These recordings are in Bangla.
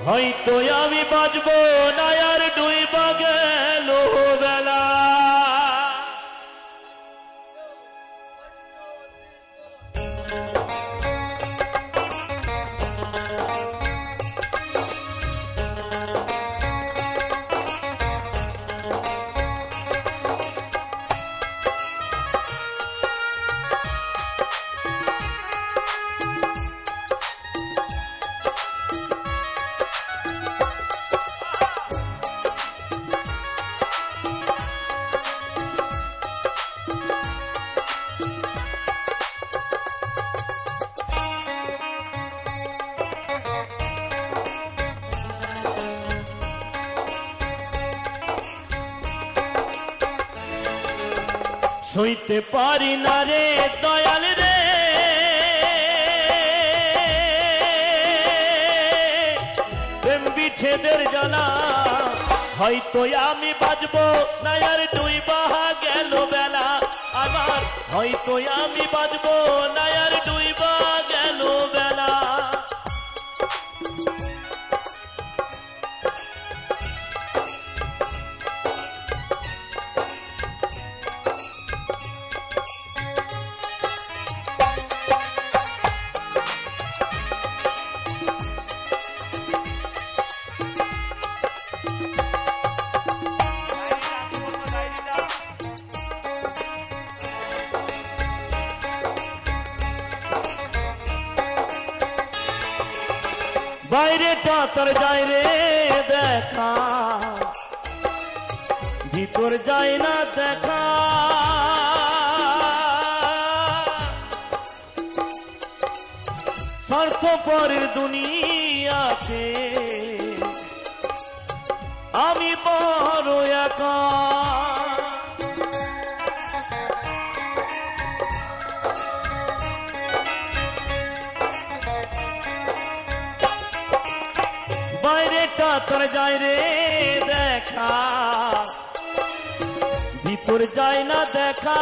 হয়তো আমি বাঁচবো না আর ডুইবা গেল বেলা। সইতে পারি না রে দয়াল রে, প্রেম বিচ্ছেদের জ্বালা। হয়তো আমি বাঁচবো না আর ডুইবা গেল বেলা আমার। হয়তো আমি বাঁচবো না আর ডুইবা গেল বেলা। বাইরেটা তোর যায় রে দেখা, ভিতর যায় না দেখা। স্বার্থপরের দুনিয়াতে আমি বড় একা। বাইরেটা তোর যায় রে দেখা, ভিতর যায় না দেখা।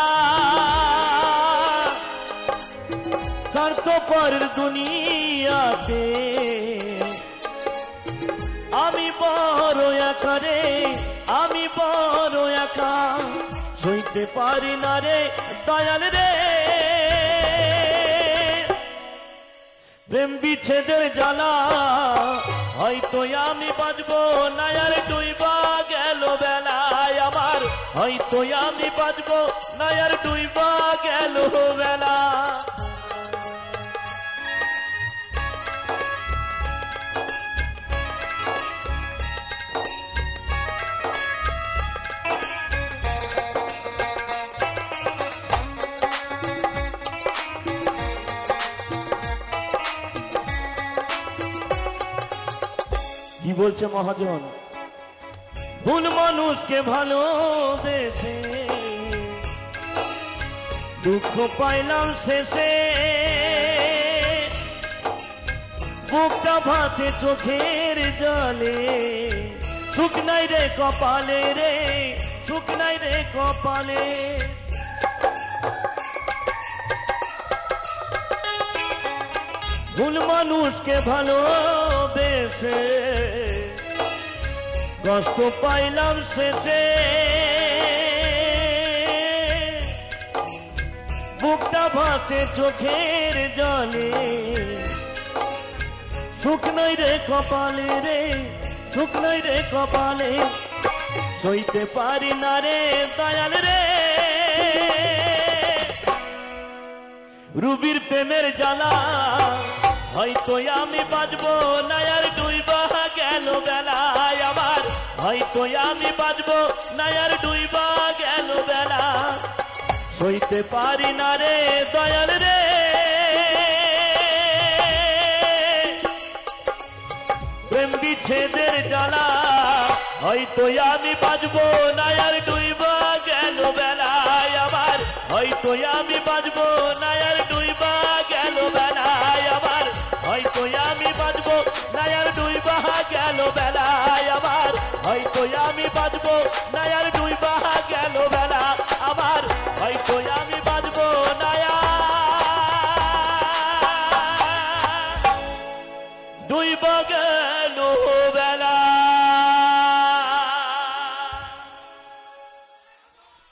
স্বার্থপরের দুনিয়াতে আমি বড় একা রে, আমি বড় একা। সইতে পারি না রে দয়াল রে, প্রেম বিচ্ছেদের জ্বালা। হয়তো আমি বাঁচবো না আর ডুইবা গেল বেলায় আমার। হয়তো আমি বাঁচবো না আর ডুইবা গেল বেলা। কি বলছে মহাজন? ভুল মানুষকে ভালোবেসে দুঃখ পাইলাম শেষে। বুকটা ভাসে চোখের জলে, সুখ নাই রে কপালে রে, সুখ নাই রে কপালে। ভুল মানুষকে ভালোবেসে কষ্ট পাইলাম শেষে। বুকটা ভাসে চোখের জলে, সুখ নাই রে কপালে রে, সুখ নাই রে কপালে। সইতে পারি না রে দয়াল রে, রুবির প্রেমের জ্বালা। হয়তো আমি বাঁচবো না আর ডুইবা গেল বেলায় আমার। হয়তো আমি বাঁচবো না আর ডুইবা গেল বেলা। সইতে পারি না রে দয়াল রে, প্রেম বিচ্ছেদের জ্বালা। হয়তো আমি বাঁচবো না আর ডুইবা গেল বেলায় আমার। হয়তো আমি বাঁচবো না আর ডুইবা গেল বেলায় আমার। হয়তো আমি বাঁচবো না আর ডুইবা গেল বেলায় আমার। হয়তো আমি বাঁচবো না আর ডুইবা গেল বেলা আমার। হয়তো আমি বাঁচবো না আর ডুইবা গেল বেলা।